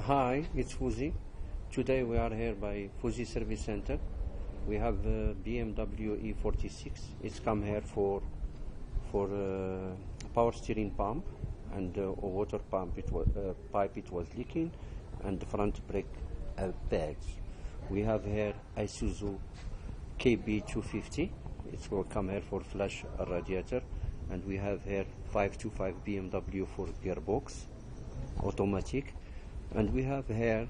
Hi, it's Fouzis. Today we are here by Fouzis Service Center. We have a BMW E46. It's come here for power steering pump and a water pump. Pipe it was leaking, and the front brake pads. We have here Isuzu KB250. It will come here for flash radiator, and we have here 525 BMW for gearbox, automatic. And we have here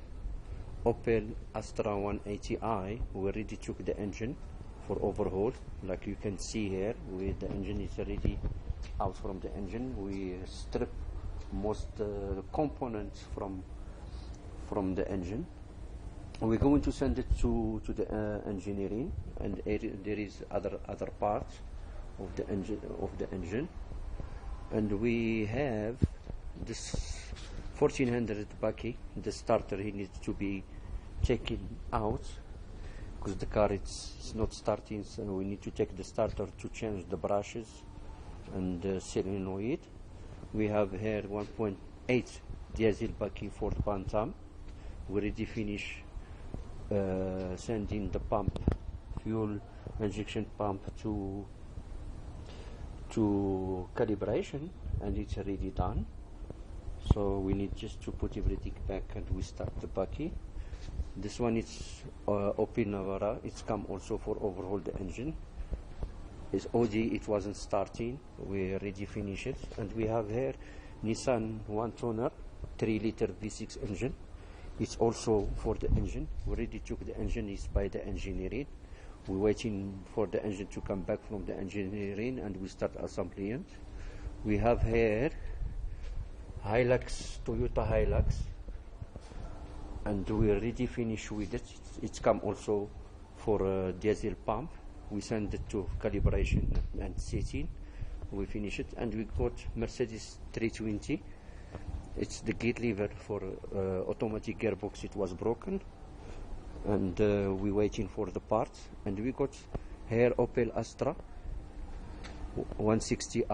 Opel Astra 180i. We already took the engine for overhaul. Like you can see here, with the engine is already out from the engine. We strip most components from the engine. We're going to send it to the engineering, and there is other parts of the engine, and we have this 1400 bucky. The starter, he needs to be taken out because the car it's not starting, so we need to take the starter to change the brushes and the solenoid. We have here 1.8 diesel bucky for the Bantam. We already finished sending the pump, fuel injection pump to calibration, and it's already done. So we need just to put everything back, and we start the bucky. This one is Opel Navara. It's come also for overhaul the engine. It's OD, it wasn't starting. We already finished it. And we have here Nissan 1 toner 3-liter V6 engine. It's also for the engine. We already took the engine. It's by the engineering. We're waiting for the engine to come back from the engineering, and we start assembling it. We have here Hilux, Toyota Hilux, and we already finished with it. It's come also for a diesel pump. We send it to calibration and setting. We finish it, and we got Mercedes 320. It's the gate lever for automatic gearbox. It was broken, and we're waiting for the parts. And we got here Opel Astra 160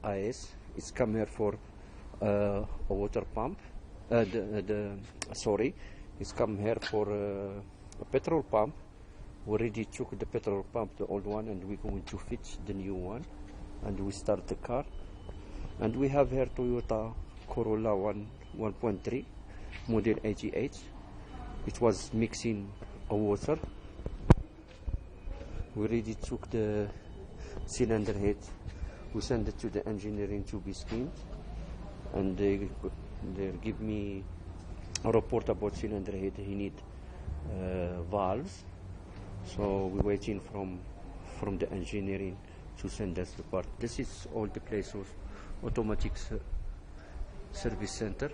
IS. It's come here for a water pump. It's come here for a petrol pump. We already took the petrol pump, the old one, and we're going to fit the new one, and we start the car. And we have here Toyota Corolla 1.3 model 88. It was mixing a water. We already took the cylinder head. We send it to the engineering to be skinned, and they give me a report about cylinder head. He need valves, so we're waiting from the engineering to send us the part. This is all the place of automatic service center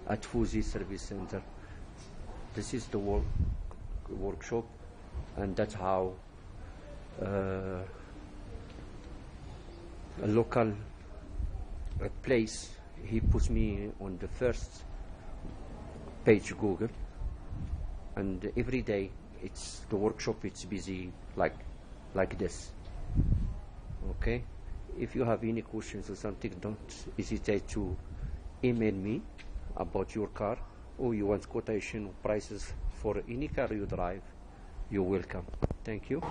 at Fouzis Service Center. This is the workshop, and that's how a local place, he puts me on the first page Google, and every day it's the workshop, it's busy like this. Okay, if you have any questions or something, don't hesitate to email me about your car, or you want quotation or prices for any car you drive. You're welcome. Thank you.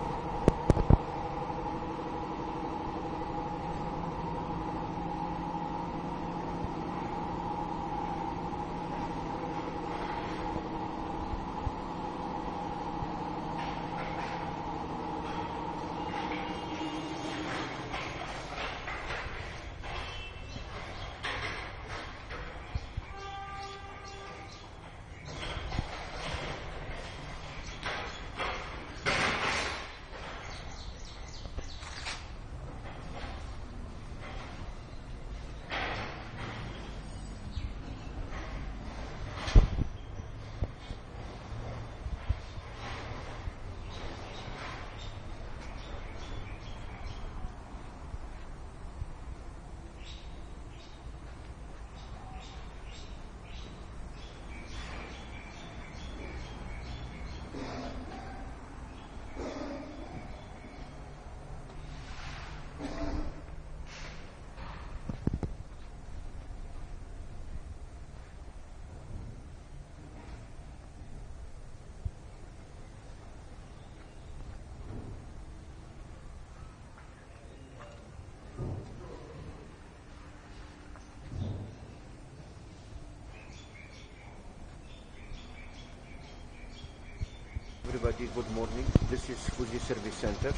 Everybody, good morning. This is Fouzis Service Center.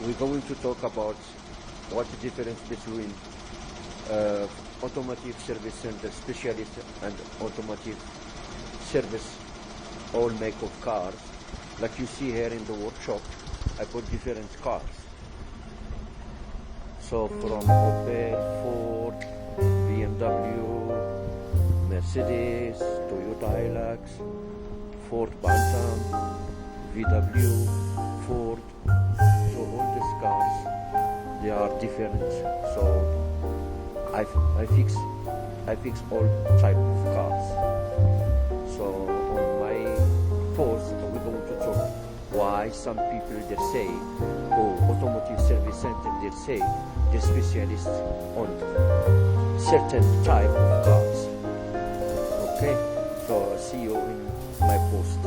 We're going to talk about what the difference between automotive service center specialist and automotive service all make of cars. Like you see here in the workshop, I put different cars. So from Opel, Ford, BMW, Mercedes, Toyota Hilux, Ford Bantam, VW, Ford. So all these cars, they are different. So I fix all type of cars. So on my course, we're going to talk why some people they say, oh, automotive service center they say they're specialists on certain type of cars. Okay, so see you in my post.